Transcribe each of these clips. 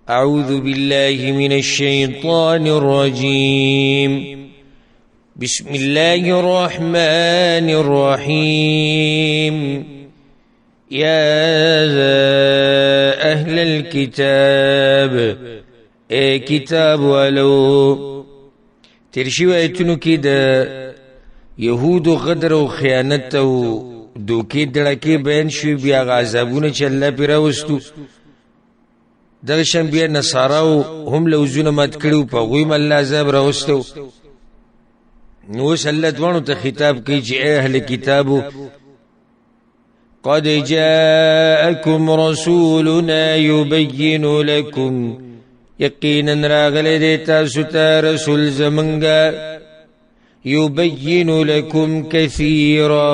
أعوذ بالله من الشيطان الرجيم بسم الله الرحمن الرحيم يا أهل الكتاب اے کتاب والو ترشیو ایتونو کی دا یهود غدر و خیانت و دوکی دڑکی بین شوی بیا غازابون چه اللہ پی راوستو دغشن بیا نصاراو هم لوزون مات کڑو پا غویم اللہ عذاب راوستو نوس اللہ دوانو تا خطاب کی چه اے اہل کتابو قد جاءكم رسولنا يبين لكم یقینا راغل دیتا ستا رسول زمنگا یبین لکم کثیرا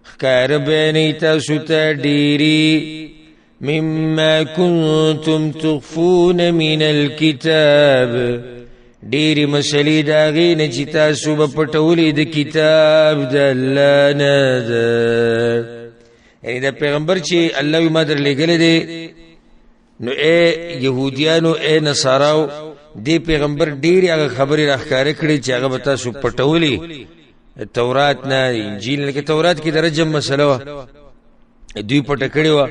خکار بینیتا ستا دیری مما کنتم تخفون من الكتاب دیری مسلی داغین چتا سوب پتولی دا کتاب دا اللہ نادا یعنی دا پیغمبر چی اللہ وی مادر لگل دے نو اے یهودیانو اے نصاراو دی پیغمبر ډیری هغه خبرې راخکاره کړي چې هغه به تاسو پټولي تورات نه انجیل نه کې تورات کې درجه مسله وه دوی پټه کړې وه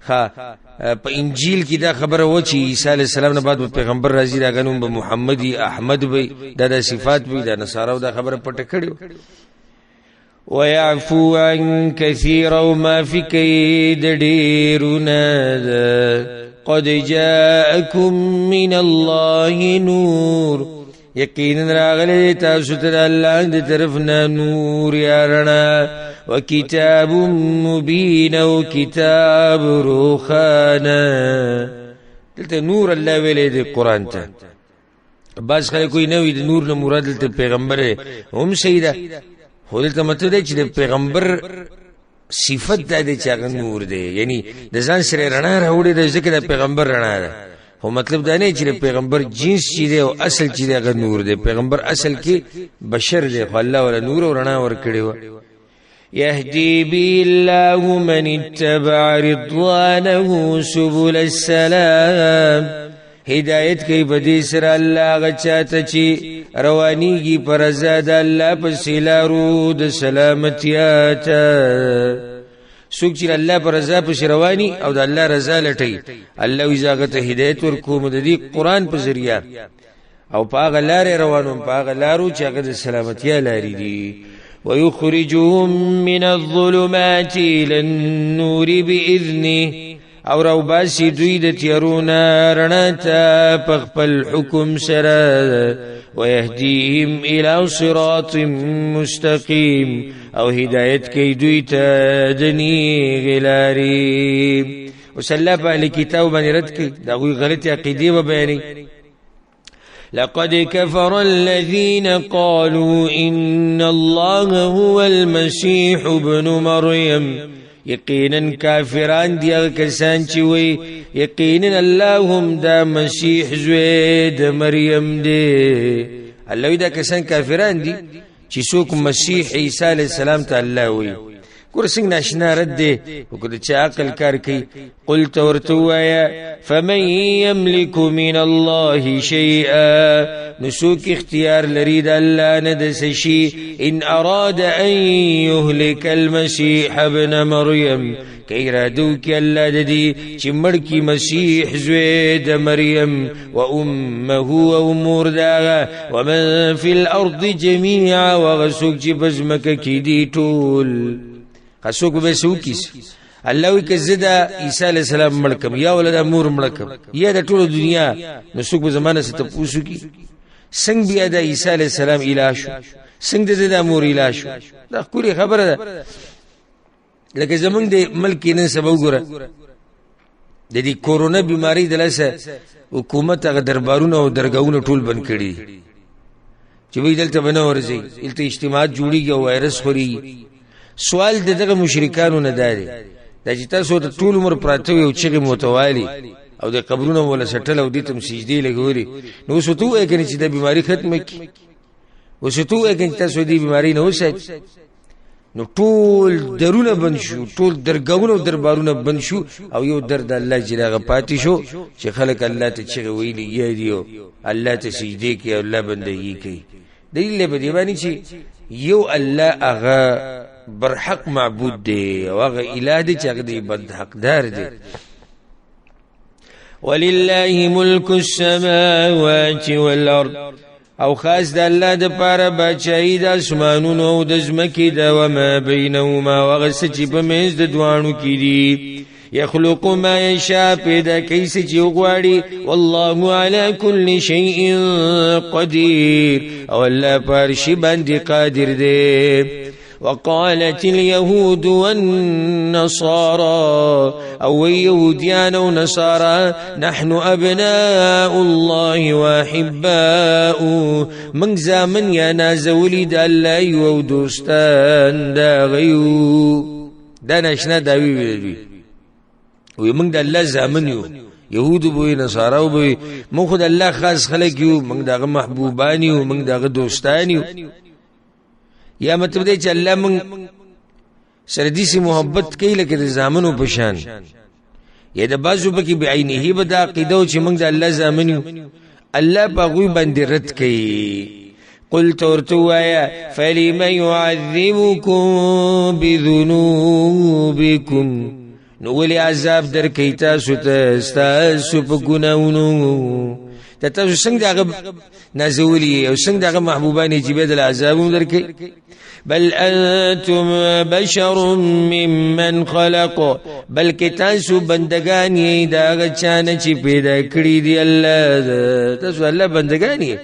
ها په انجیل کې دا خبره و چې عیسی علیه السلام نه بعد پیغمبر راځي راغی نو به محمدي احمد به دا صفات به دا نصاراو دا خبره پټه کړې ويعفو عن كثير وما في كيد ديرنا قد جاءكم من الله نور یقینا راغلی تاسو ته الله دې طرفنا نور یارنا وکتاب مبین او کتاب روخانا دلته نور الله ویلې دې قران ته بس خلک کوئی نوې د نور نه مراد دلته پیغمبر هم سیدا خو دلته مطلب دی چې د پیغمبر صفت دا دی چې هغه نور دی یعنی د ځان سره رڼا راوړي د ذکر د پیغمبر رڼا ده خو مطلب دا نه چې د پیغمبر جنس چې دی او اصل چې دی هغه نور دی پیغمبر اصل کې بشر دی خو الله ولا نور او رڼا ورکړي و يهدي به الله من اتبع رضوانه سبل السلام ہدایت کی بدی سر اللہ غچاتا چی روانی کی پرزاد اللہ پسیلا رود سلامتیاتا سوک چی اللہ پرزاد پس روانی او دا اللہ رضا لٹی اللہ وزاغت ہدایت ورکوم دا دی قرآن پا ذریعہ او پاغ لار روانو پاغ لارو چاگت سلامتیا لاری دی ويخرجهم من الظلمات إلى النور بإذنه او راو باسی دوی د تیرونا رناتا پخپل حکم سرا ویهدیهم الى صراط مستقیم او ہدایت کی دوی تا دنی غلاری وصلا پا اہل کتاب بانی رد کی دا غوی غلط عقیدی و بیانی لقد كفر الذين قالوا إن الله هو المسيح ابن مريم یقینا کافران دی اغا کسان چوئی یقینا اللہم دا مسیح زوی دا مریم دی اللہوی دا کسان کافران دی چی سوک مسیح عیسیٰ علیہ السلام تا اللہوی کور سنگ ناشنا رد دے وکر چا عقل کار کی قلت ورتوایا فمن یملک من اللہ شیئا نسوک اختیار لرید اللہ ندسشی ان اراد ان یهلک المسیح ابن مریم کہ ارادو کی اللہ ددی چمڑکی مسیح زوید مریم و امه و امور داغا ومن فی الارض جمیعا وغسوک چی بزمک کی دی طول خسوک بے سوکیس اللہ وی کہ زدہ عیسیٰ علیہ السلام ملکم یا ولدا مور ملکم یا دا طول دنیا نسوک بزمانہ سے تپوسو کی سنگ بیا دا عیسیٰ علیہ السلام الاشو سنگ دا مور الاشو دا کوری خبر دا لکه زمانگ دا ملکی نن سبا گورا دا دی کورونا بیماری دلسا حکومت اگا دربارون و درگاون طول بند کردی چی بای دلتا بنا ورزی دلتا اجتماعات جوڑی گیا ویرس خوری سوال دغه مشرکانو نه داري دا چې تاسو ته ټول عمر پراتوي او چې متوالی او د قبرونو ولا سټل او د تم سجدي لګوري نو سوتو یې کني چې د بیماری ختم کی وسوتو یې کني تاسو دې بیماری نه وسات نو ټول درونه بند شو، ټول درګاونه او دربارونه بند شو، او یو درد الله چې هغه پاتې شو چې خلک الله ته چغې ویلي یا دیو الله ته سجدې کوي او الله بندګي کوي. دلیل به دی باندې چې یو الله هغه برحق معبود دی او هغه اله دی چې هغه دی بد حقدار دی. ولله ملک السماوات والارض، او خاص د الله د پاره بچای د اسمانونو او د زمکې د وما بینهما وغس چې په منځ د دوانو کې دي. يخلق ما يشاء پیدا کیس چې غواړي، والله على كل شيء قدير، او الله پر شی باندې قادر دی. وقالت اليهود والنصارى، او يهوديان ونصارى نحن ابناء الله واحباؤه، من زامن يا نازولي د الله او دوستان دا غيو دا نشنا دا وی وی من د الله زامن یو، يهود بوي نصارى بوي، من خود الله خاص خلق یو، من دغه محبوبان یو، من دغه دوستان یو. یا مطلب دی چې الله من سره دې سي محبت کوي لکه د زامنو په شان. یا د بازو پکې بعینه به دا عقیده چې موږ د الله زامن یو، الله په غوی باندې رد کوي. قل تورتوایا فلم يعذبكم بذنوبكم، نو ولی عذاب در کوي تاسو ته ستاسو په ګناونو. ته تاسو څنګه هغه نازولي او څنګه هغه محبوبان چې به د عذاب در کوي. بل انتم بشر ممن خلق، بلکې تاسو بندگان یې دا هغه چانه چې پیدا کړی دی الله، تاسو الله بندگان یې.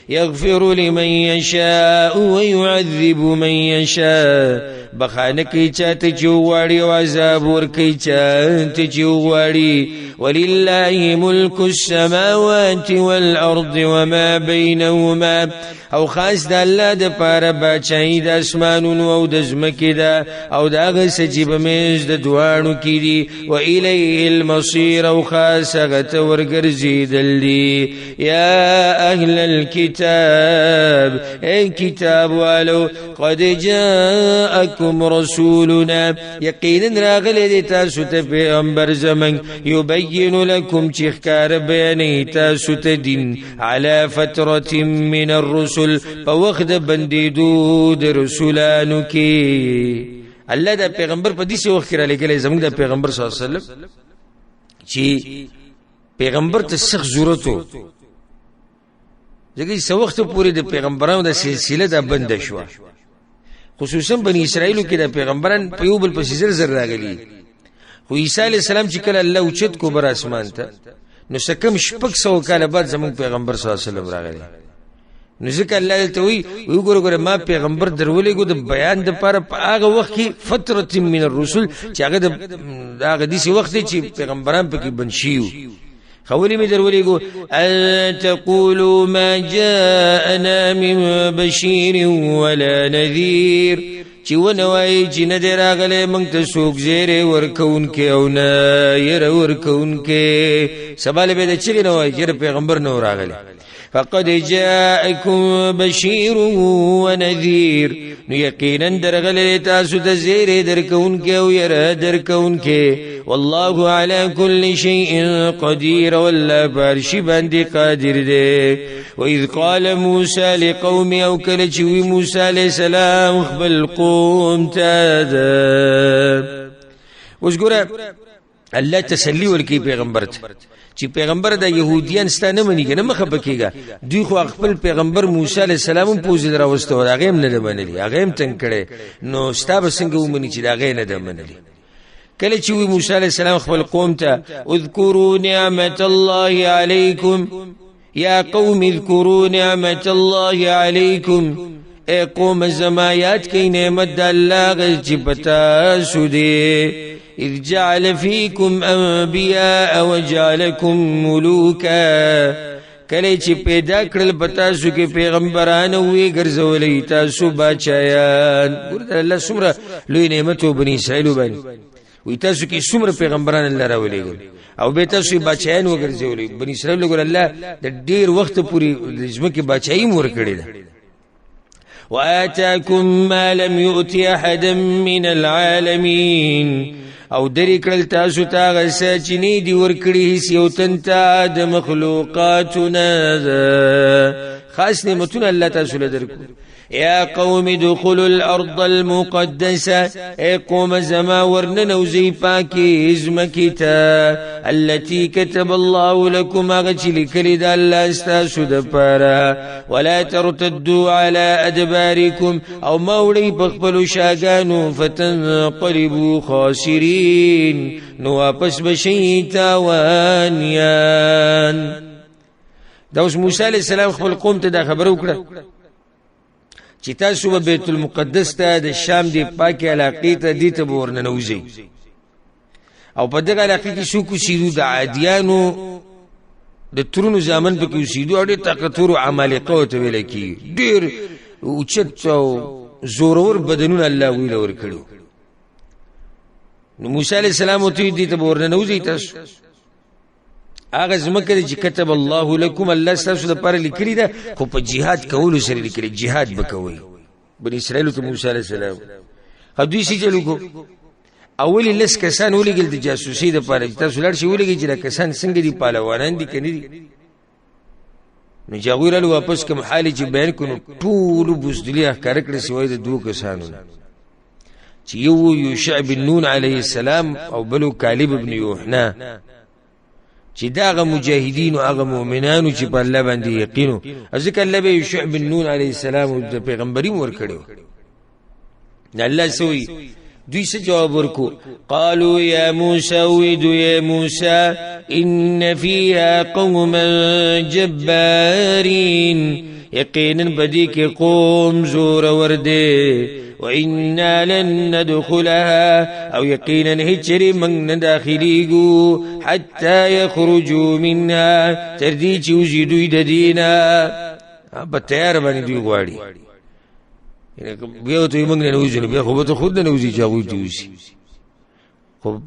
يغفر لمن يشاء ويعذب من يشاء، بخانه کوي چاته چې وغواړي او عذاب ورکوي چاته چې وغواړي. ولله ملک السماوات والارض وما بينهما، او خاص د الله د پاره بچای د اسمانونو او د زمکې ده، او د هغه څه چې په منځ د دوانو کې دي. والیه المصیر، او خاص هغه ته ورګرځېدل دي. یا اهل الكتاب، ای کتاب والو، قد جاءکم رسولنا، یقینا راغلی دی تاسو ته پیغمبر زمن، یبین لکم چې ښکاره بیانوي تاسو ته دین، علی فترة من الرسل، په وخت د بندېدو د رسولانو کې. الله د پیغمبر په دې وخت کې را لېږلی زموږ د پیغمبر صلی الله علیه وسلم چې پیغمبر ته سخت ضرورت و، ځکه چې وخت پورې د پیغمبرانو د سلسله د بند شو، خصوصا بنی اسرائیلو کې د پیغمبران په یو بل پسې زر راغلي. خو عیسی علیه السلام چې کله الله اوچت کو بر اسمان ته، نو سکم 600 کاله بعد زموږ پیغمبر صلی الله علیه وسلم راغلی. نو ځکه الله ته وی ګوره ما پیغمبر درولېګو د بیان د پاره په هغه وخت کې فترة من الرسل، چې هغه د هغه داسې وخت چې پیغمبران پکې بند شي. خولي می درولېګو ان تقولوا ما جاءنا من بشير ولا نذير، چې ونوای چې نه دی راغلی موږ ته څوک زیری ورکوونکی او نه یره ورکوونکی. سبا به د چغې نه وایي چې پیغمبر نه راغلی. فقد جاءكم بشير ونذير، نو یقینا درغلی تاسو ته زیری درکوونکی او یره درکوونکی. والله على كل شيء قدير، والله بارشي باندې قادر دی. وإذ قال موسى لقوم، او کله چې وی موسی علیہ السلام خپل قوم ته اوس ګوره الله تسلی ورکی پیغمبر ته چې پیغمبر د يهوديان ستانه مني کنه مخه بکیږي. دوی خو خپل پیغمبر موسی عليه السلام په وزید راوستو، هغه هم نه منلي، هغه هم څنګه کړي. نو ستاب څنګه ومني چې هغه نه ده منلي. کله چې موسی عليه السلام خپل قوم ته اذكروا نعمة الله عليكم، یا قوم اذكروا نعمة الله عليكم، اے قوم زما یاد کئ نعمت د الله غ چې پتا شو دی. اذ جعل فيكم انبیاء وجعلكم ملوکا، کله چې پیدا کړل پتا شو کې پیغمبران وی ګرځولې تاسو بچایان. ګور الله څومره لوی نعمت وبني اسرائیل باندې، وی تاسو کې څومره پیغمبران الله راولېګل او به تاسو بچایان وګرځولې. بني اسرائیل ګور الله د ډیر وخت پورې ځمکه بچای مور کړی ده. وآتاكم ما لم يؤت أحدا من العالمين او دری کړل تاسو ته غسه چې نه دی ورکړي هیڅ یو تن ته د مخلوقاتنا خاص نعمتونه الله تاسو له درکو يا قوم ادخلوا الارض المقدسه اي قوم زما ورننوزي پاکي ازمکتا التي كتب الله لكم اغچلی کلی د الله استاسو د پاره ولا ترتدوا على ادباركم او مولي بخبلوا شاغانو فتنقلبوا خاسرين نو واپس بشي تاوانيان دا موسی عليه السلام خپل قوم ته دا خبر وکړه چې تاسو به بیت المقدس ته د شام دی پاکي علاقې ته دي ته ورننوځي او په دغه علاقې کې شو کو سیدو د عادیانو د ترونو ځامن په کې سیدو او د طاقتورو عمالقه ته ویل کی ډیر اوچت او زورور بدنونه الله ویل ور کړو نو موسی عليه السلام ته دي ته ورننوځي تاسو هغه زمکه چې كتب الله لكم الله تاسو لپاره لیکلی ده خو په jihad کولو سره لیکلی jihad وکوي بني اسرائیل ته موسی عليه السلام هدوی سي چلو اولی لس کسان ولګل د جاسوسي لپاره تاسو لړ شي ولګي چې کسان څنګه دي پهلوانان دي کني دي نو جاویر له واپس کوم حالي چې بیان کونو ټول بوزدلی ښکار کړی سوی د دوه کسانو چې یو یوشع بن نون عليه السلام او بلو کالب ابن یوحنا چې داغه مجاهدین او هغه مؤمنانو چې په الله باندې یقینو ځکه الله به یوشع بن نون علیه السلام د پیغمبري ور کړو الله سوی دوی څه جواب ورکو قالوا يا موسى ويدو يا موسى ان فيها قوما جبارين یقینا بدی کې قوم زور ورده وإنا لن ندخلها او يقينا هجري من نداخليقو حتى يخرجوا منها تردي چوزيدو ددينا بتيار باني دوی غواړي بیا ته موږ نه نوځو بیا خو به خود نه نوځي چاوي دوی خو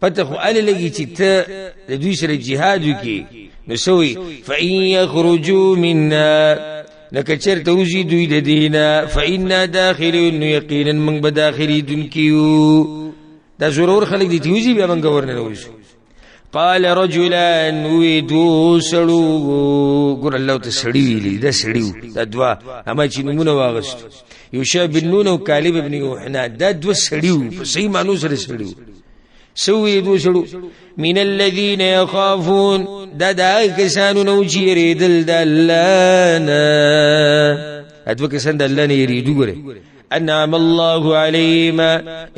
پته خو ال لګي چې ته د دوی سره jihad وکي نو سوي فإن يخرجوا منا لکه چرته وزي دوی د دینه فإنا داخلون یقینا من بداخلي دنکیو دا ضرور خلق دي توزي بیا من ورنه وځو قال رجلان ويدو سړو ګور الله ته سړی ویلی دا سړیو دا دوا اما چې نمونه واغست یوشع بن نون او کالب ابن یوحنا دا دوا سړیو په صحیح معنی سره سړیو سوي دو سړو من الذين يخافون دا کسانو نو چې یریدل د الله نه ادو کسان د الله نه یریدو ګره انعم الله عليما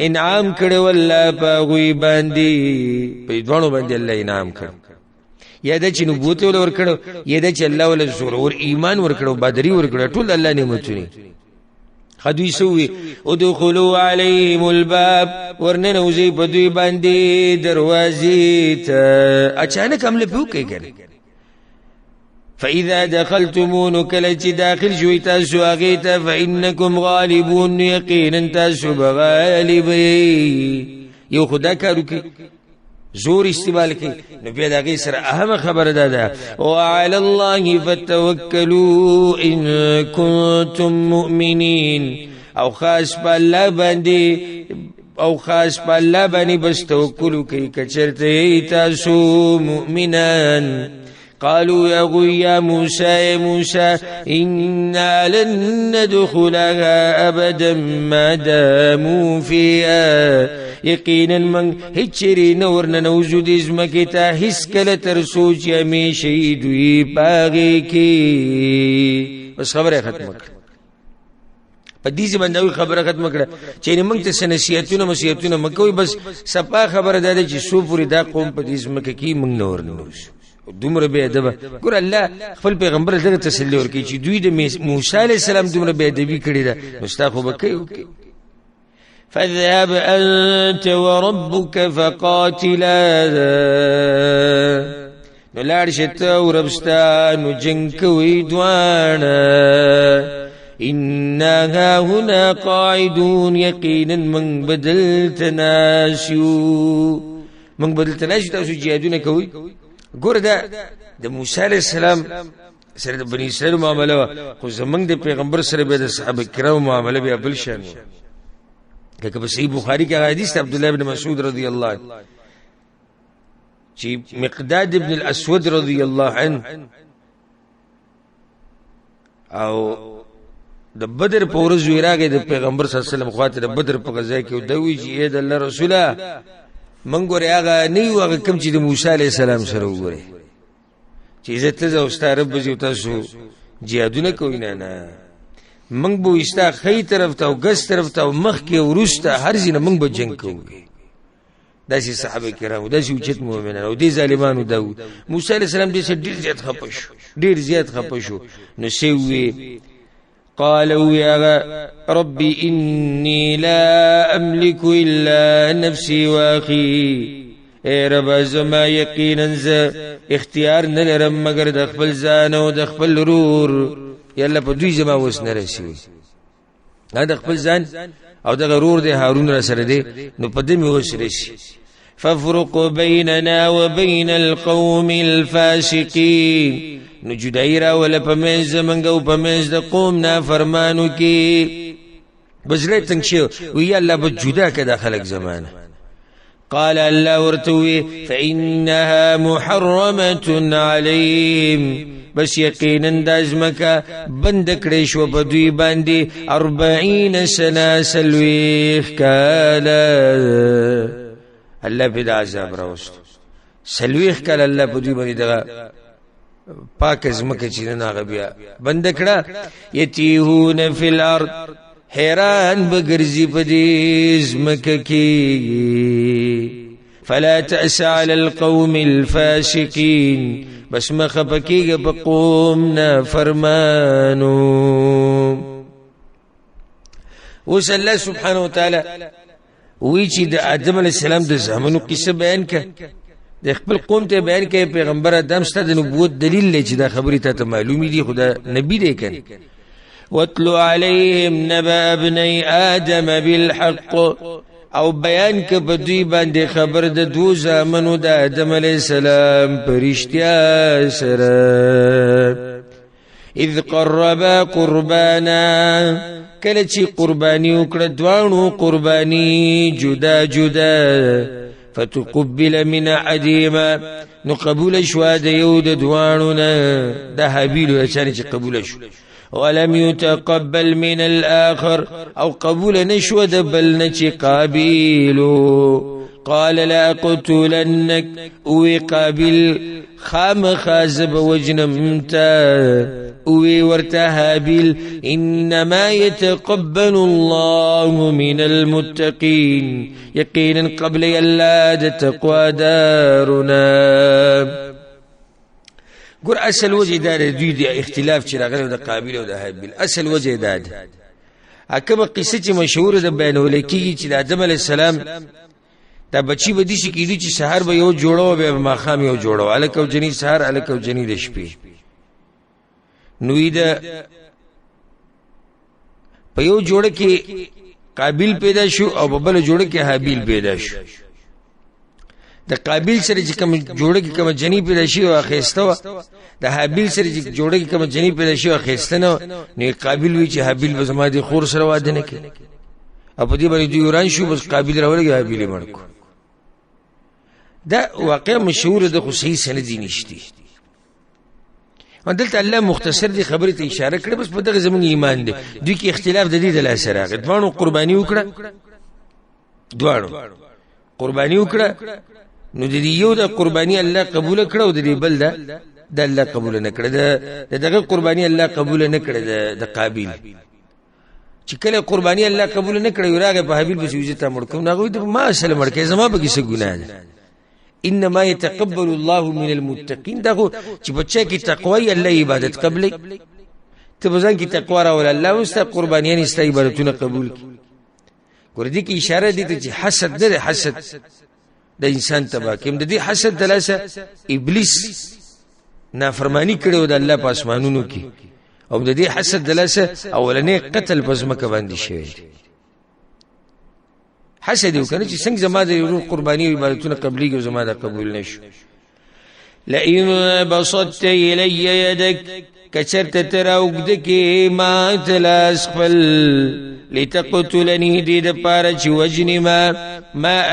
انعام کړو الله په غوي باندې په دوانو باندې الله انعام کړ یا د چې نبوت ور کړو یا د چې الله ول زور ایمان ور کړو بدري ور کړو ټول الله نعمتونه خدوی سوی ادخلوا عليهم الباب ورننوزی بدوی باندې دروازې ته اچانک حمله پیوکې کړي فاذا دخلتمون كلچ داخل شوي تاسو هغه ته فانكم غالبون یقینا تاسو غالبی یو خدا کارو کې زور استعمال کی نو بیا دغه سره اهم خبره ده وعلى الله فتوکلوا ان کنتم مؤمنین او خاص بالله باندې بس توکل کوي کچرته تاسو مؤمنان قالوا يا موسى إنا لن ندخلها أبدا ما داموا فيها یقینا من هچری نورن نوجود ازمکتا حس کل ترسوچ همیشه دوی پاگی کی بس خبره ختم کړه په دې باندې خبره ختم کړه چې موږ ته سنسیاتونه مکوې بس صفه خبره ده چې سو پوری دا قوم په دې ازمکه کې موږ نور نوځو دومره به ادب ګور الله خپل پیغمبر دغه تسلی ورکړي چې دوی د موسی علی السلام دومره به ادبی کړی دا مستاخو بکې فذهب انت وربك فقاتلا نو لاړ شته وربستا نو جنگ کوي دوانا انها هنا قاعدون یقینا من بدلتناشو تاسو جهادونه کوي ګور دا د موسی علی السلام سره د بنی اسرائیل معامله خو زمنګ د پیغمبر سره به د صحابه کرام معامله به بل شان که په صحیح بخاری کې حدیث عبد الله ابن مسعود رضی الله عنه چې مقداد ابن الاسود رضی الله عنه او د بدر په ورځ ویراګه د پیغمبر صلی الله علیه وسلم خواته د بدر په غزا کې دوی چې اې د الله رسوله منګور هغه نه یو هغه کم چې د موسی علی السلام سره وګوري چې عزت او ستاره به تاسو جهادونه کوي نه منګ بو استا خی طرف ته او ګس طرف ته او مخ کې ورسته هر ځینه منګ به جنگ کوي داسې صحابه کرام داسې اوچت مؤمنان او دې ظالمانو دا موسی علی السلام دې ډیر زیات خپشو نو سوي قالوا يا ربي إني لا أملك إلا نفسي وأخي اے رب زما یقینا ز اختیار نه لرم مگر د خپل ځان او د خپل رور یاله په دوی زما وس نه رسي دا د خپل ځان او د غرور د هارون را سره دی نو په دې مې وس رسي ففرق بيننا وبين القوم الفاسقين نو جدائی را ولا پمیز زمنگا و پمیز دا قوم نا فرمانو کی بزلی تنگ شو وی اللہ با جدا کدا خلق زمانه قال اللہ ورتوی فإنها محرمة عليهم بس یقینا دازمکا بندکڑیش و بدوی باندی 40 سنة سلویخ کالا اللہ پیدا عذاب راوست سلویخ کالا اللہ بدوی باندی دا پاک ازمکه چې نه غبیا بند کړه یتیهون فی الارض حیران بغرزی پدې ازمکه کې فلا تأس علی القوم الفاسقین بس مخفکیږي په قوم نه فرمانو وس الله سبحانه وتعالى وی چې د آدم علی السلام د زمانو قصه بیان کړه د خپل قوم ته بیان کوي پیغمبر ادم ست د نبوت دلیل لري چې دا خبرې ته معلومی دي خدا نبی دی کړي واتلو علیهم نبأ ابنی آدم بالحق او بیان ک په دوی باندې خبر د دو زامنو د آدم علی السلام پرشتیا سره اذ قربا قربانا کله چې قربانی وکړه دوانو قربانی جدا جدا فتقبل من احدهما نو قبول شوا د یو د دوانونه د حابیل اچانه چې قبول شو ولم يتقبل من الاخر او قبول نشو د بل نه چې قابیل قال لا قتلنك او قابل خام خازب وجنمتا اوی ورته حابیل انما يتقبل الله من المتقين یقینا قبل الله د تقوا دارنا ګور اصل وجه دا دوی د اختلاف چې راغلی د قابل او د حابیل اصل وجه دا ده اکه قصه چې مشهور ده بیانول کیږي چې د آدم علی السلام دا بچی بدی شي کیږي چې سحر به یو جوړو به ماخام یو جوړو الک او جنی سحر الک او جنی د شپې نوې ده په یو جوړه کې قابل پیدا شو او په بل جوړه کې حابیل پیدا شو د قابل سره چې کوم جوړه کې کوم جنی پیدا شي او اخیسته د حابیل سره چې جوړه کې کوم جنی پیدا شي او اخیسته نو قابل وی چې حابیل به زما دي خور سره واده نه کوي او په دې باندې دوی وران شو بس قابل راولګي حابیل مړ کو دا واقع مشهور ده خو صحیح سند نشته دلته الله مختصر دي خبرې ته اشاره کړې بس په دغه زمون ایمان دي دوی کې اختلاف د دې د لاسه راغی دوانو قرباني وکړه دوانو قرباني وکړه نو د یو د قرباني الله قبول کړه او د بل د الله قبول نه کړه دغه قرباني الله قبول نه کړه د قابیل چې کله قرباني الله قبول نه کړه راغی په حابیل به عزت مړ کوم ناغوي ته ما اصل مړ کې زما به کیسه ګناه ده انما يتقبل الله من المتقين دغه چې بچا کی تقوی الله عبادت قبلې ته بزن کی تقوا را ول الله واست قربانیان است عبادتونه قبول ګور دي کی اشاره دي چې حسد نه حسد د انسان تبا کوم د دې حسد دلاسه ابلیس نافرمانی کړو د الله په اسمانونو کې او د دې حسد دلاسه اولنې قتل پزمکه باندې شوی حسد یو کنه چې څنګه زما د قرباني او عبادتونه قبلي او زما د قبول نشو لئن بسطت الي يدك کچرت ترا اگدکی ما تلاس خپل لتقتلنی دید پارا چی وجنی ما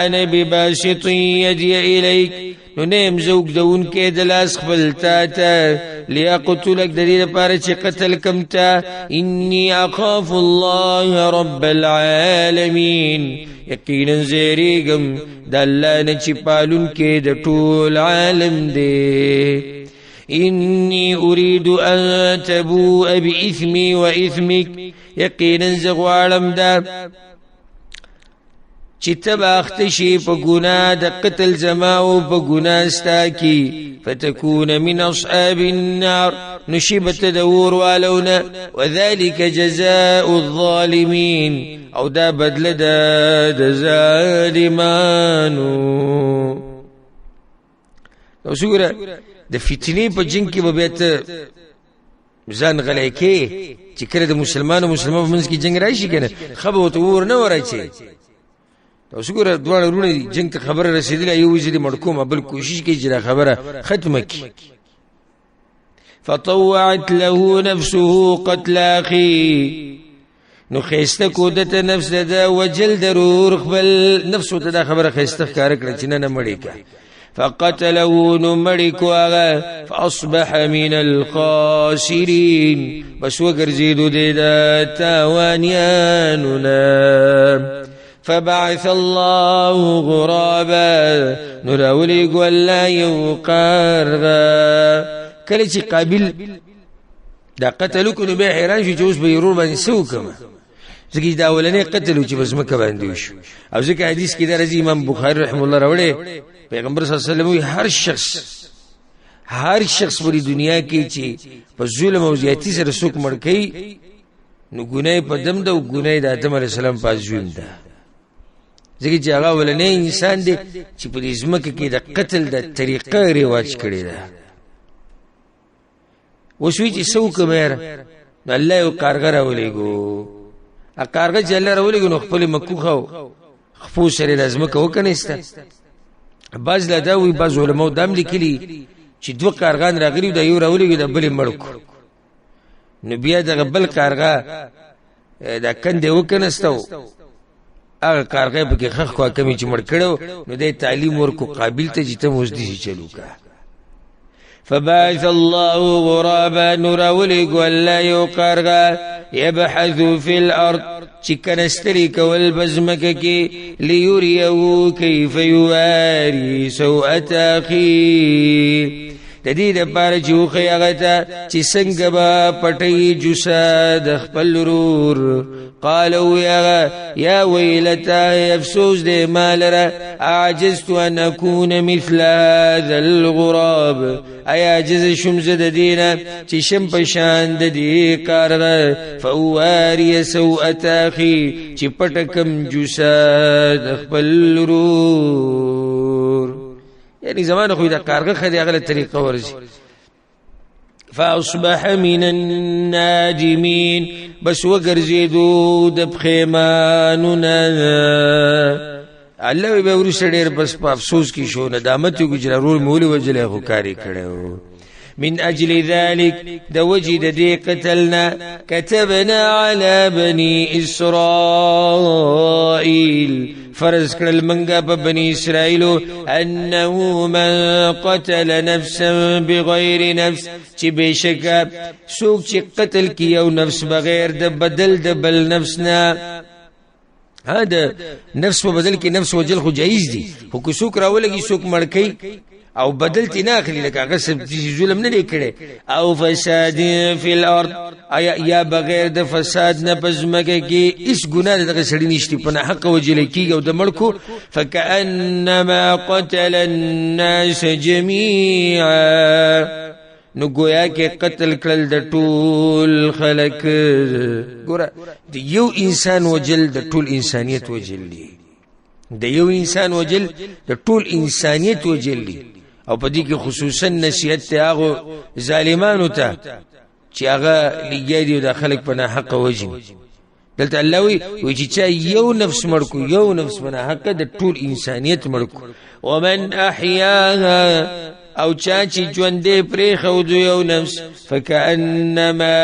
انا بباسط یدی الیک نو نیم زوگ دون که دلاس خپل تا تا لیاقتلک دید پارا چی قتل کمتا انی اخاف الله رب العالمین یقینا زیریگم دا اللہ نچی پالون کے دا طول عالم دے إني أريد أن تبوء بإثمي وإثمك يقينا زغوالم دا چتبا اختشي پا گناه دا قتل زماو پا گناه استاكي فتكون من أصحاب النار نشبت دور والونا وذلك جزاء الظالمين او دا بدل دا ظالمانو نو سورة د فتنې په جنگ کې به بیا ته ځان غلی کې چې کله د مسلمانو په منځ کې جنگ راشي که نه ښه به ورته وور نه ورچې اوس ګوره دواړه وروڼه جنگ ته خبره رسېدلې یو ویزې دې مړ کوم بل کوشش کوي چې دا خبره ختمه کړي فطوعت له نفسه قتل اخي نو خیسته کو دته نفس ده وجل ضرور خپل نفس ته دا خبره خیسته ښکاره کړه چې نه مړی کا فقتله نمرك آغا فأصبح من الخاسرين بس وقرزيدو ديدا تاوانياننا فبعث الله غرابا نراولي قولا يوقارغا كالتي قابل دا قتلوكو نبي حيران شو جوز بيرور بان سوكما زكي دا اولاني قتلو چه بس مكة باندوشو او زكي حديث كده رزي امام بخاري رحمه الله روڑه پیغمبر صلی الله علیه وسلم هر شخص پوری دنیا کې چې په ظلم او زیاتی سره څوک مړ کوي نو ګناه په دم ده او ګناه د آدم علیه السلام په ژوند ده ځکه چې هغه ولنې انسان دی چې په دې ځمکه کې د قتل د طریقه رواج کړی ده اوس وی چې څوک مېر الله یو کارګر ولېګو ا کارګر چې الله راولېګو نو خپل مکوخو خپو سره لازمه وکنيسته باز لداوی باز علماء دام لیکلی چې دو کارغان راغلی دا یو راولېږي د بل مړکو نو بیا دغه بل کارغا دا کنده وکنهستو هغه کارغه په کې خخ کو کمی چې مړ کړو نو د تعلیم ورکو قابل ته چې ته مزدي چلو کا فبعث الله غرابا نراولي ولا يقرغا يبحث في الارض چکنستری کول بزمکه کی لیوریو کیف یواری سوءت اخی د دې لپاره چې وخی هغه ته چې څنګه به پټي جوسه د خپل ورور قالوا يا ويلتا افسوس دې مالره عجزت ان اكون مثل هذا الغراب ایا عجز شم زد دینه چې شم په شان د دې کارغه فواري سوءت اخي چې پټکم جوسه د خپل ورور یعنی زمانه خو دا کارغه خدي هغه طریقه ورزي فاصبح من النادمين بس وګرځیدو د پخیمانونه الله به ورسره ډېر بس په افسوس کې شو ندامت یو ګجرور مولي وجله خو کاری کړو من اجل ذلك د وجد دي قتلنا كتبنا على بني اسرائيل فرض کړل منګه په بني اسرائيل انه من قتل نفسا بغير نفس چې بشک څوک چې قتل کیو نفس بغیر د بدل د بل نفس نه هذا نفس په بدل کې نفس وجل خو جایز دي خو کو څوک راولږي څوک مړکې او بدل تینا اخلي لکه هغه ظلم نه کړي او فساد فی الارض یا بغیر د فساد نه پزمکه کې اس ګناه دغه سړی نشتی په حق وجل کیږي او د ملکو فکانما قتل الناس جميعا نو گویا کې قتل کړل د ټول خلق ګوره د یو انسان وجل د ټول انسانيت وجل دی د یو انسان وجل د ټول انسانيت وجل دی او په دې کې خصوصا نصیحت ته هغه ظالمانو ته چې هغه لګیدي د خلق په حق وجل دلته الله وی چې یو نفس مړکو یو نفس په حق د ټول انسانيت مړکو ومن احیاها او چا چې ژوندې پرېښود یو نفس فکأنما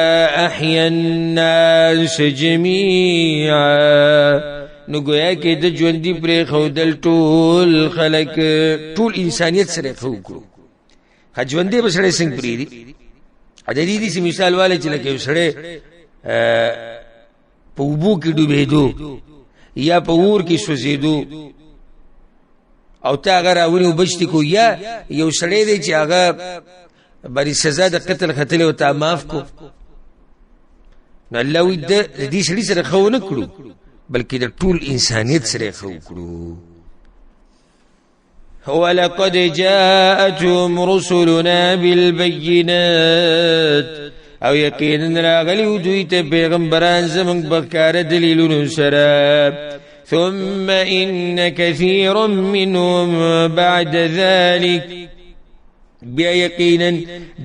احیا الناس جمیعا نو گویا کې د ژوندې پرېښودل ټول خلک ټول انسانیت سره وکړو ژوندې به سړی څنګه پرېږدي د دې داسې مثال والی چې لکه یو سړی په اوبو کې ډوبېدو یا په اور کې سوځېدو او تا هغه راونی وبچتې کو یا یو سړی دی چې هغه باندې سزا د قتل ختلی او تا معاف کو نو الله وایي د دې سړي سره ښه ونه کړو بلکې د ټول انسانیت سره ښه وکړو ولقد جاءتهم رسلنا بالبينات او یقینا راغلی دوی ته پیغمبران زمونږ بښکاره دلیلونو سره ثم إن كثيرا منهم بعد ذلك بیا یقینا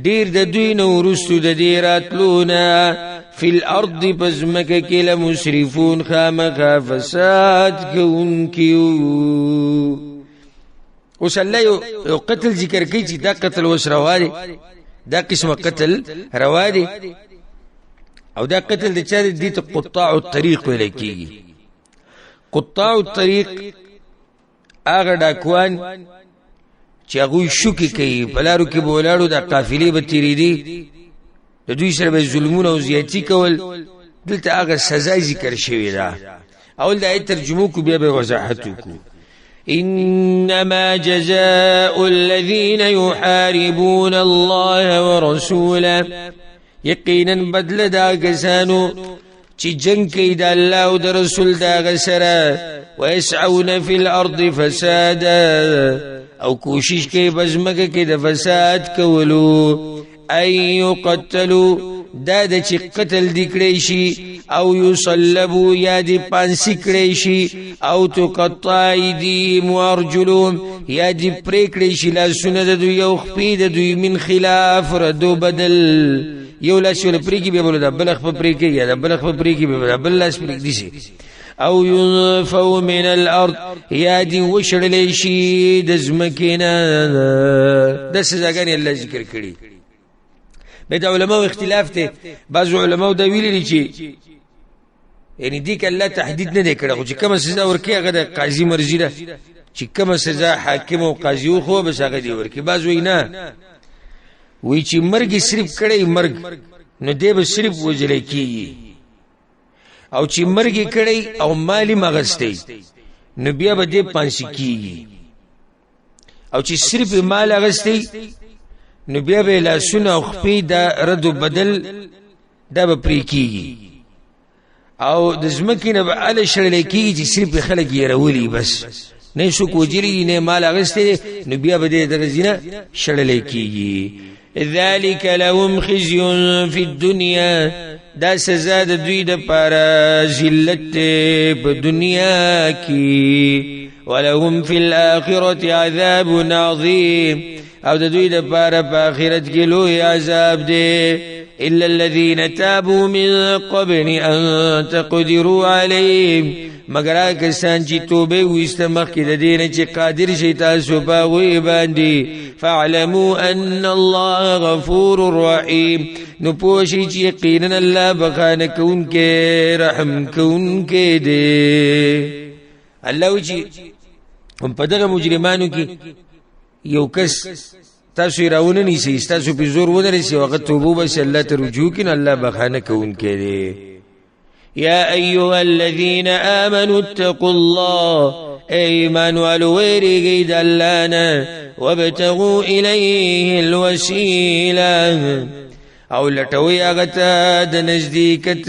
ډیر د دوی نه وروستو د دې راتلونه فی الارض پزمکه کې لمسرفون خامخا فساد کوونکي اوس الله یو قتل ذکر کوي چې دا قتل اوس روا دی دا قسمه قتل روا دی او دا قتل د چا دی ته قطاع الطریق ویل کېږي قطاع الطریق هغه ډاکوان چې هغوی شوکې کوي په لارو کې به ولاړو دا قافلې به تېرېدې د دوی سره به ظلمونه او زیاتي کول دلته هغه سزا ذکر شوې ده اول د آیت ترجمه کو بیا به وضاحت وکړو إنما جزاء الذين يحاربون الله ورسوله یقینا بدل دا کسانو چې جنگ کوي د الله او د رسول دا غسره ويسعون في الارض فسادا او کوشش کوي بزمکه کې د فساد کولو اي يقتلوا دا د چې قتل دی کړی شي او يصلبوا یا دی پانسی کړی شي او تقطع ايديهم وارجلهم یا دی پرې کړی شي لاسونه د دوی او خپې د دوی من خلاف ردو بدل یو لاس ول پرې کې به بوله د بلخ په پرې کې یا د بلخ په پرې کې به بل لاس پرې دي شي او ينفوا من الارض یا دی وشړلې شي د زمکینه د سزاګانې الله ذکر کړي به د علماء اختلاف ته بعض علماء دا ویلي چې یعنی دې کې الله تحدید نه کړو چې کومه سزا ورکړي هغه د قاضي مرزي ده چې کومه سزا حاکم او قاضي خو به هغه دی ورکړي بعض وینا وی چې مرګ صرف کړي مرګ نو دې به صرف وجلې کی او چې مرګ کړي او مالی مغستې نو بیا به دې پانسی کیږي او چې صرف مال اغستې نو بیا به لاسونه او خپې دا رد بدل دا به پرې کیږي او د ځمکې نه به اله شړلی کېږي چې صرف خلک یې رولي بس نه څوک وجلي نه مال اخیستی نو بیا به دې دغه ځای نه شړلی کېږي ذلك لهم خزي في الدنيا دا سزا د دوی دپاره ذلت په دنیا کې ولهم في الآخرة عذاب عظيم او د دوی دپاره په آخرت کې لوی عذاب دی إلا الذين تابوا من قبل أن تقدروا عليهم مگر کسان چې توبه ویسته مخکې د دې نه چې قادر شي تاسو په هغوی باندې فاعلموا أن الله غفور رحيم نو پوه شئ چې یقینا الله بخانه کوونکی رحم کوونکی دی الله وایي چې په دغه مجرمانو کې یو کس تاسو راونه نیسئ تاسو په زور ونه رسئ هغه توبه وباسي الله ته رجوع کړي الله بخانه کوونکی دی يا أيها الذين آمنوا اتقوا الله ایمان والو ویریږئ د الله نه وابتغوا إليه الوسيلة او لټوئ هغه ته د نزدېکت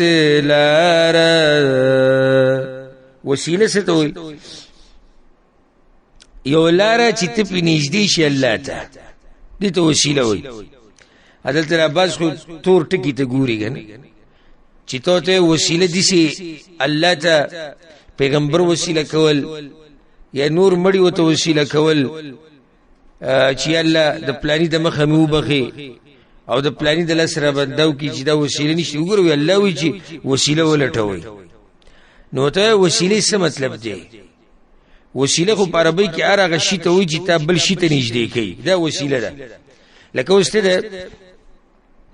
لاره وسیله څه ته وایي یو لاره چې ته پرې نږدې شي الله ته دې ته وسیله وایي هلته عباس خو تور ټکي ته ګوري که نه چې ته وسیله داسې الله ته پیغمبر وسیله کول یا نور مړي ورته وسیله کول چې الله د پلاني د مخه مې وبخې او د پلاني د لاس را بنداو کړي چې دا وسیله نشته وګورئ الله وایي چې وسیله ولټوئ نو ته وسیلې څه مطلب دی وسیله خو په عربی کې هغه شی ته وایي چې تا بل شی ته نږدې کوي، دا وسیله ده. لکه اوس ته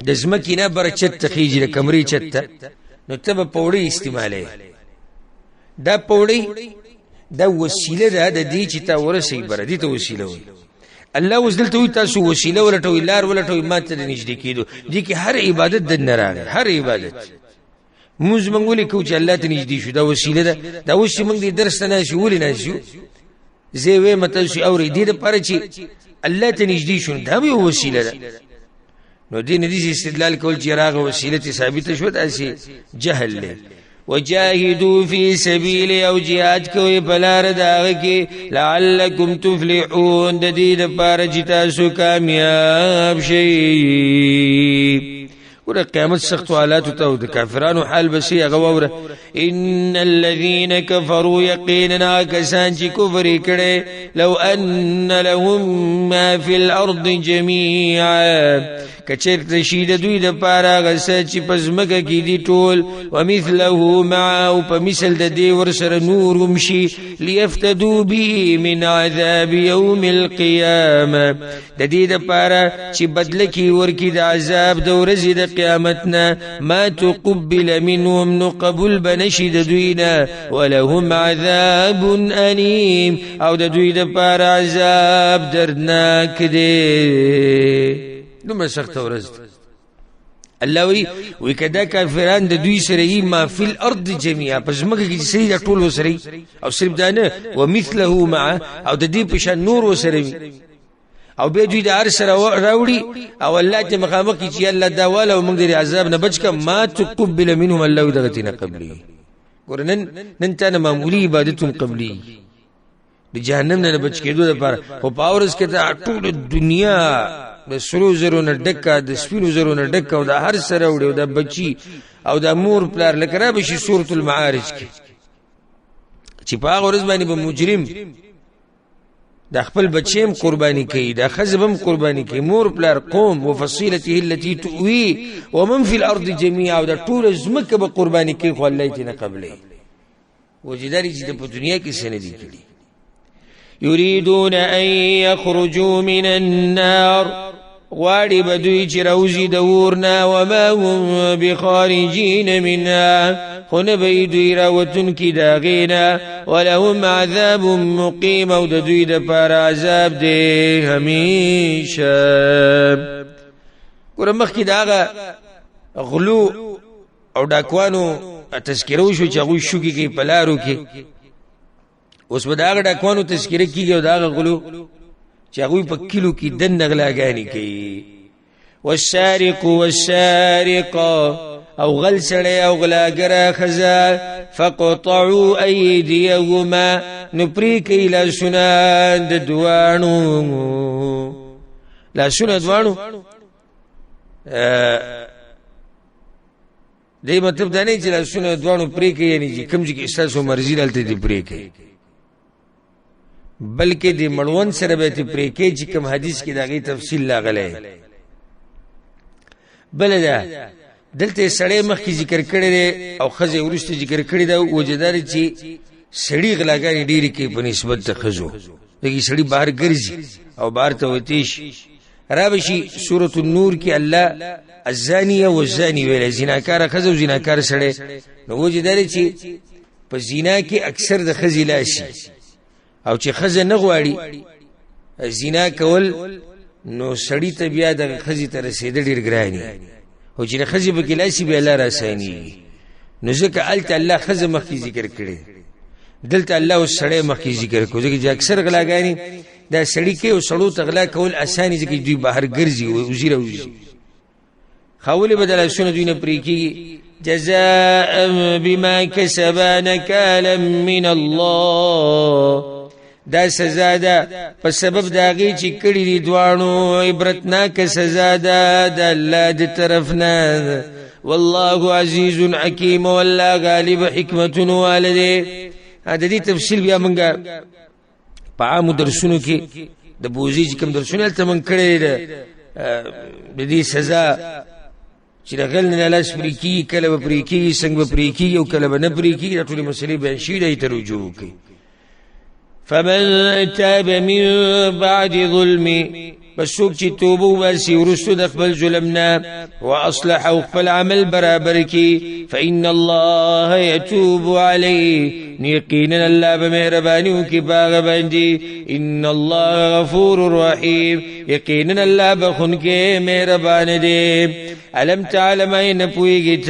د ځمکې نه بره چت ته خیږي، د کمرې چت ته، نو ته به پوړۍ استعمالوې. دا پوړۍ دا وسیله ده د دې چې تا ورسوي بره، دې ته وسیله وایي. الله اوس دلته وایي تاسو وسیله ولټوئ، لار ولټوئ ما ته نږدې کېدو. دې کې هر عبادت دننه راغی، هر عبادت. موږ ولې کوو چې الله ته نږدې شو؟ دا وسیله ده. دا اوس چې موږ دې درس ته ناست یو، ولې ناست یو؟ زه وایم تاسو اورئ، دې دپاره چې الله ته نږدې شو، دا هم یو وسیله ده. نو دې نه داسې استدلال کول چې هغه وسیله ته ثابته شوه، داسې جهل دی. وجاهدوا فی سبیل، او جهاد کوئ په لاره د هغه کې، لعلکم تفلحون، د دې دپاره چې تاسو کامیاب شئ. ګوره قیامت سختو حالاتو ته او د کافرانو حال بسې هغه واوره. ان الذین کفروا، یقینا کسان چې کفر یې کړی، لو ان لهم ما فی الارض جمیعا، کچېرته شي د دوی دپاره هغه څه چې په ځمکه کې دي ټول، ومثله معه، په مثل د دې ورسره نور هم شي، لیفتدوا به من عذاب یوم القیامه، د دې دپاره چې بدله کړي ورکړي د عذاب د ورځې د قیامتنا. ما تقبل منهم، نو قبول بنشي د دوی نه، ولهم عذاب الیم، او د دوی دپاره عذاب دردناک دی. دومره سخته ورځ ده. الله وی کدا کافران د دوی سره یي ما فی الارض جميعا، په ځمکه کې چې دا ټول وسره، او صرف دا نه، ومثله معه، او د دې په شان نور وسره وي، او به دوی د هر سره راوړي، او الله ته مخامخ کی چې الله دا والا او موږ د عذاب نه بچ کا. ما تقبل منهم، الله دغتنا قبلی. ګورنن نن ته معمولی عبادتون قبلی د جهنم نه بچ کېدو لپاره. او پاورس کې ته ټول دنیا د سرو زرو نه ډکه، د سپینو زرو نه ډکه، او د هر سره وړي، او د بچي او د مور پلار لکه را بشي سورۃ المعارج کې چې په هغه ورځ باندې به مجرم د خپل بچیم قرباني کوي، د خزبم قرباني کوي، مور پلار، قوم، وفصيلته التي تؤوي، ومن في الارض جميعا، او د ټول ځمکه به قرباني کوي، خو الله یې نه قبلې. وجداري چې په دنیا کې څه نه دي کړي. یریدون ان یخرجوا من النار، غواړي بدوی چې راوځي د ورنا، وما هم بخارجین منها، خو نه به دوی راوتونکي د هغې، ولهم عذاب مقیم، او د دوی دپاره عذاب دی همیشه. ګوره مخکې د هغه غلو او ډاکوانو تذکره وشو چې هغوی شوکې کوي په لارو کې. اوس به د هغه ډاکوانو تذکره کېږي او د هغه غلو چې هغوی په کلو کې دنده غلاګانې کوي. والسارق والسارقه، او غل سړی او غلاګره ښځه، فقطعوا ایدیهما، نو پرې کوي لاسونه د دواړو، لاسونه دواړو. دې مطلب دا نه چې لاسونه دواړو پرې کوي، یعنې چې کوم ځای کې ستاسو مرضي دلته دې پرې کوي، بلکې د مړوند سره به ته پرې کوي چې کوم حدیث کې د هغې تفصیل راغلی. بله ده دلته سړی مخکې ذکر کړی دی او ښځې وروسته ذکر کړی ده. وجه دا دی چې سړي غلاګانې ډېرې کوي په نسبت د ښځو، دغې سړي بهر ګرځي او بهر ته وتی شي. را به شي سورة النور کې الله الزانیه والزاني ویلی، زناکاره ښځه او زناکاره سړی. نو وجه دا دی چې په زنا کې اکثر د ښځې لاس شي، او چې ښځه نه غواړي زنا کول، نو سړي ته بیا د ښځې ته رسېده ډېر ګران وي، او چې د ښځې پکې لاس شي بیا الله راسانېږي. نو ځکه هلته الله ښځه مخکې ذکر کړې، دلته الله اوس سړی مخکې ذکر کړو، ځکه چې اکثر غلاګانې دا سړي کوي، او سړو ته غلا کول اساني، ځکه دوی بهر ګرځي وزي راوځي. خاولې به د لاسونه دوی نه پرې کېږي. جزاء بما کسبا نکالا من الله، دا سزا ده په سبب د هغې چې کړي دي دواړو، عبرتناکه سزا ده د الله د طرف نه. والله عزیز حکیم، والله غالب حکمتونو واله دی. د دې تفصیل بیا موږ په عامو درسونو کې د بوزي چې کوم درسونه هلته موږ کړی د دې سزا چې د غل نه لاس پرې کېږي، کله به پرې کېږي، څنګه به پرې کېږي، او کله به نه پرې کېږي، دا ټولې مسلې بیان شوي دي، ته رجوع وکړئ. فمن تاب من بعد ظلم بس څوک چې توبه وباسي وروسته د خپل ظلم نه واصلح او خپل عمل برابر کی فإن الله يتوب عليه یقینا الله به مهرباني وکي باغ باندې ان الله غفور رحيم یقینا الله بخونکي مهربان دی الم تعلم ان پویږي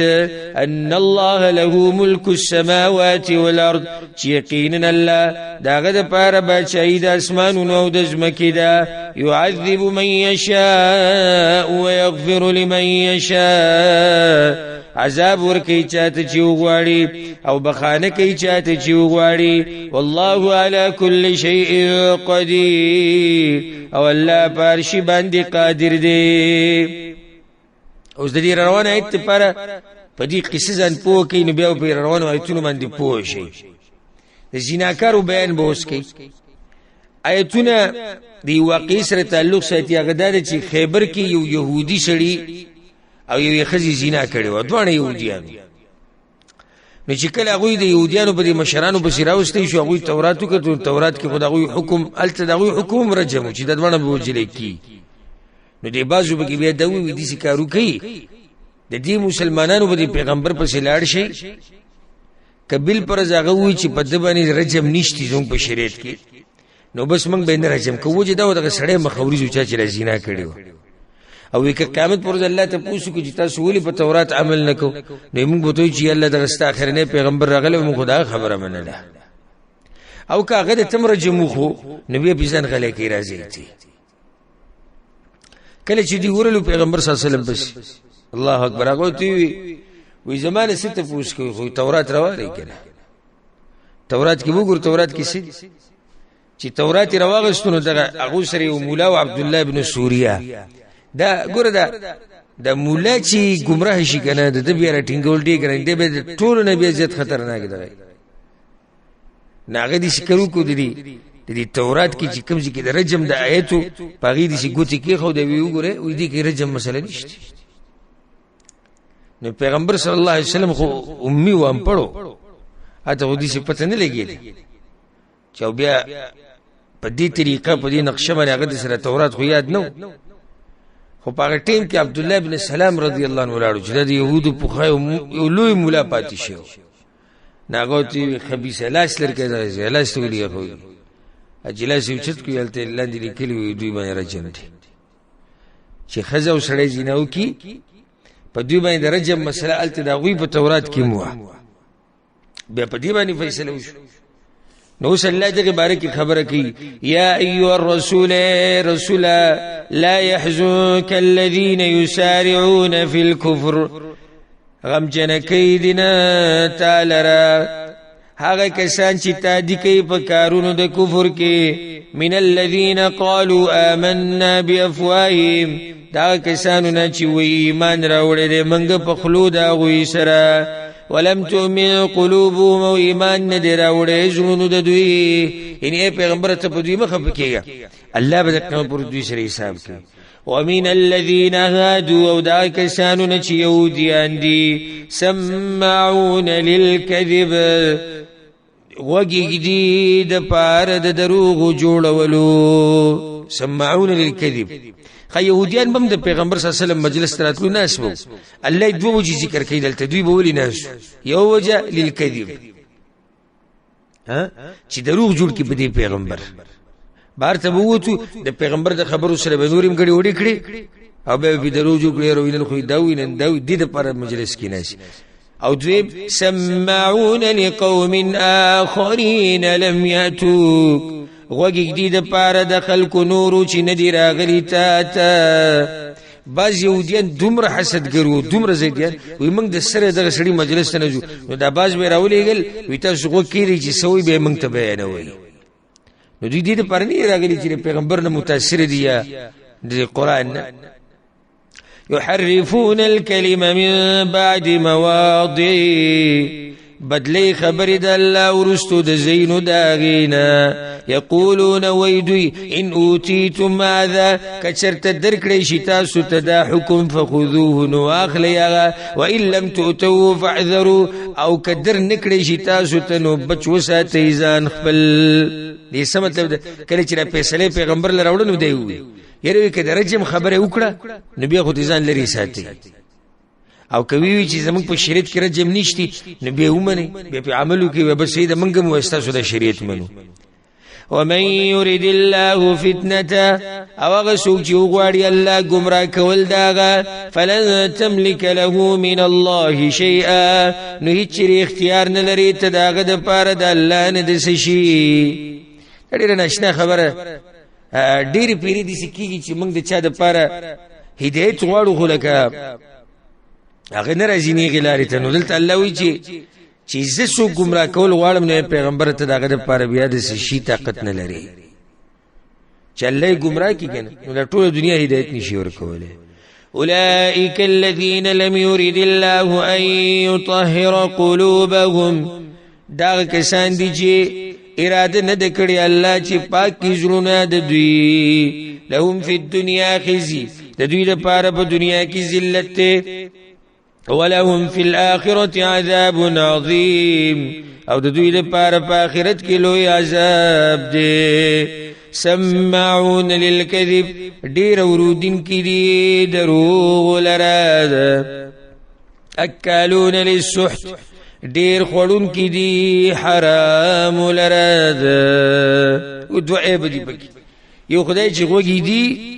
ان الله له ملك السماوات والارض یقینا الله داغه د پاره بچی د اسمانونو او د ځمکې دا يعذب من يشاء ويغفر لمن يشاء عذاب ورکی چاته چې وغواړي او بخانه کوي چاته چې وغواړي والله على كل شيء قدير او الله پارشي باندې قادر دی اوس د دې روانه ایت لپاره په دې قصې ځان پوه کین نو بیا په روانه ایتونو باندې پوه شي د زیناکارو بیان به اوس کوي ایتونه دی واقع سره تعلق ساتي هغه د چې خیبر کې یو يهودي سړی او یو خزي زنا کړي و دوه يهوديان نو چې کله هغه د يهوديانو په مشرانو په سراوستي شو هغه تورات کې تورات کې خدای حکم الته دغه حکم رجم چې د دوه به وجلې کی نو دی بازو به کې بیا دوی دي سکارو کوي د دې مسلمانانو په پیغمبر په سلاړ شي کبل پر زغه وی چې په د باندې رجم نشتی زوم په شریعت کې نو بس موږ به نه رجم کوو چې دا دغه سړی مخاوري چې زنا کړي او یک قیامت پر الله ته پوښتنه کوي چې تاسو ولې په تورات عمل نکو نو موږ به ته چې الله دغه ستاخرنه پیغمبر راغله موږ خدا خبره منله او کاغه د تمر جمخو نبی بيزن غلې کی راځي تي کله چې دی ورلو پیغمبر صلی الله علیه وسلم بس الله اکبر هغه تی وی زمانه ست پوښ کوي خو تورات راوړی کنه تورات کې وګور تورات کې سي چې تورات راوغستونه دغه هغه سره مولا او عبد الله ابن سوریا دا ګور دا مولا چې گمراه شي کنه د بیا ټینګول دی کنه د به ټول نه به زیات خطرناک دی ناغه دي شکرو کو دي د تورات کې چې کوم ځکه د رجم د آیتو پاغي دي چې ګوتی کې خو دی وګوره وې دي کې رجم مسله نشته نو پیغمبر صلی الله علیه وسلم خو امي و ام پړو اته ودي څه پته نه لګیږي چې بیا په دې طریقه په دې نقشه باندې هغه سره تورات خو یاد نو خو په هغه ټیم کې عبد الله ابن سلام رضی الله عنه ولاړو چې د يهودو په خای یو لوی مولا پاتې شو ناغوتی خبيث لاس لرکه دا لاس ویلی خو اجلاس یو چت کوي الته لاندې لیکلی دوی باندې رجم دي چې خزه وسړی جناو کی په دوی باندې رجم مسله الته دا غوی په تورات کې مو بیا په دې باندې فیصله وشو نو صلی الله علیه باره کې خبره کوي یا ایها الرسول رسول لا يحزنك الذين يسارعون في الكفر غم جنکیدنا تعالی هغه کسان چې تادی کوي په کارونو د کفر کې من الذين قالوا آمنا بافواههم دا کسانو نه چې وی ایمان راوړل منګ په خلو دا غوي سره ولم تؤمن قلوبهم ایمان ندر راوړې زړونو د دوی ان پیغمبر ته په دوی مخ پکېږي الله به د پر دوی سره حساب کوي ومن الذين هادوا او دا کسانو نه چې يهوديان دي سمعون للكذب وګيږي د پاره د دروغ جوړولو سمعون للكذب يهوديان بم د پیغمبر صلی الله علیه وسلم مجلس تراتلو ناس وو الله دوه وجه ذکر کوي دلته دوی به ولي ناس یو وجه للكذب چې دروغ جوړ کی په دې پیغمبر بار ته ووتو د پیغمبر د خبرو سره به نورم غړي وړي کړي او به دروغ جوړ کړي روینن خو دا وینن دا د دې پر مجلس کې ناس او دوی سمعون لقوم آخرين لم يأتوك وګي دې د پاره د خلکو نورو چې ندی راغلی تا باز يهوديان دومره حسد ګرو دومره زیديان وي موږ د سره دغه سړي مجلس ته نجو نو دا باز به راولېګل وي تاسو غو کېږي چې سوي به موږ ته بیانوي نو دې دې پر نه راغلی چې پیغمبر نه متاثر دي یا د قران يحرفون الكلمه من بعد مواضعه بدلی خبر د الله ورستو د زینو داغینا یقولون ویدوی ان اوتیتم ماذا کچرت درکړی شي تاسو ته دا حکم فخذوه نو اخلیا وان لم تؤتوا فاعذروا او کدر نکړی شي تاسو ته نو بچ وساتئ ځان خپل دې څه مطلب کله چې فیصله پیغمبر لراوړ نو دی وي یره کې درجه خبره وکړه نو بیا خو ځان لري ساتي او کوي چې زموږ په شریعت کې رجم نشتی نو به ومني به په عملو کې به سید منګم واستاسو د شریعت منو ومن يريد الله فتنته او غسوک چې وغواړي الله گمراه کول داغه فلن تملك له من الله شيئا نو هیڅ اختیار نه لري ته داغه د پاره د الله نه د شي ډېر نشنه خبره ډېر پیری دي سکیږي چې موږ د چا د پاره هدایت غواړو خو لکه هغه نه راځي نه غلاري ته نو دلته الله وی چې زه سو گمراه کول غواړم نو پیغمبر ته دغه د پاره بیا د شي طاقت نه لري چې الله گمراه کیږي نو ټول دنیا هدایت نشي ورکوله اولئک الذین لم یرید الله ان یطهر قلوبهم دا کسان دي چې اراده نه د کړی الله چې پاکي زړونه د دوی لهم فی الدنیا خزي د دوی لپاره په دنیا کې ذلت ولهم فی الاخرة عذاب عظیم او د دوی لپاره په آخرت کې لوی عذاب دی سماعون للکذب ډیر اورودین کې دي دروغ لرا اکالون للسحت ډیر خورون کې دي حرام لرا او دوه به دي پکې یو خدای چې غوږی دي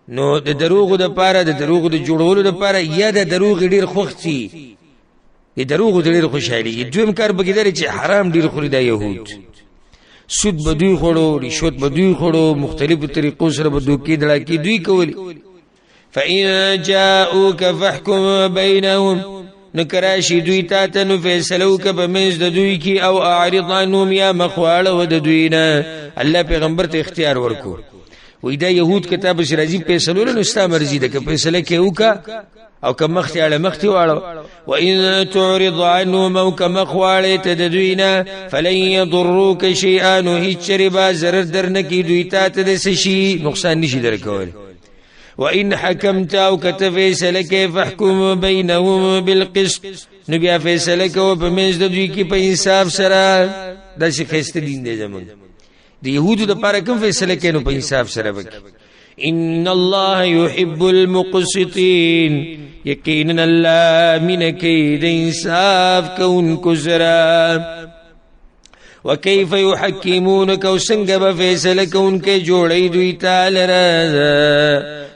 نو د دروغ د پاره د دروغ د جوړولو د پاره یا د دروغ ډیر خوختي د دروغ ډیر خوشالي دویم کار به کېدل چې حرام ډیر خوري د يهود سود بدوی خورو رشوت بدوی خورو مختلفو طریقو سره بدو کې دړه کې دوی کوي فإن جاءوك فاحكم بينهم نکراشی دوی تا ته نو فیصلو که په منځ د دوی کې او اعرض عنهم یا مخواړه و د دوی نه الله پیغمبر ته اختیار ورکو وې دا يهود کتاب شرازي فیصلو له نستا مرزي ده که فیصله کې وکا او که مختی على مختی واړو وان تعرض عنهم او که مخواړه ته د دوی نه فلن يضروك شيئا نو هیڅ ربا ضرر درنه کې دوی ته د شي نقصان نشي درکول وإن حكمت او كتفيسل كيف احكم بينهم بالقسط نبي فیصله کو په منځ د دوی کې په انصاف سره د شي خسته دین دی زمون د يهودو د پاره کوم فیصله کینو په انصاف سره وکي ان الله يحب المقسطين یقینا الله من کید انصاف کون کزرا وكيف يحكمونك وسنگ بفیصله کون کې جوړی دوی تعالی را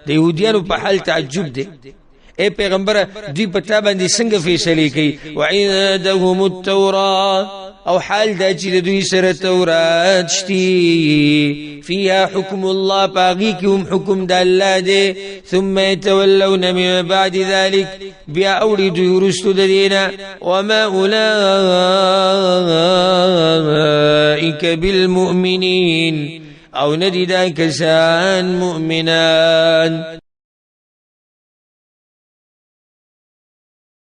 د يهوديانو په حال تعجب دي اے پیغمبر دوی پتا باندې څنګه فیصله کوي وعندهم التوراة او حال دا چې دوی سره تورات شتي فيها حكم الله باغي کوم حکم د الله دی ثم يتولون من بعد ذلك بیا اوري دوی ورستو د دینه وما اولئك بالمؤمنين او ندی دا کسان مؤمنان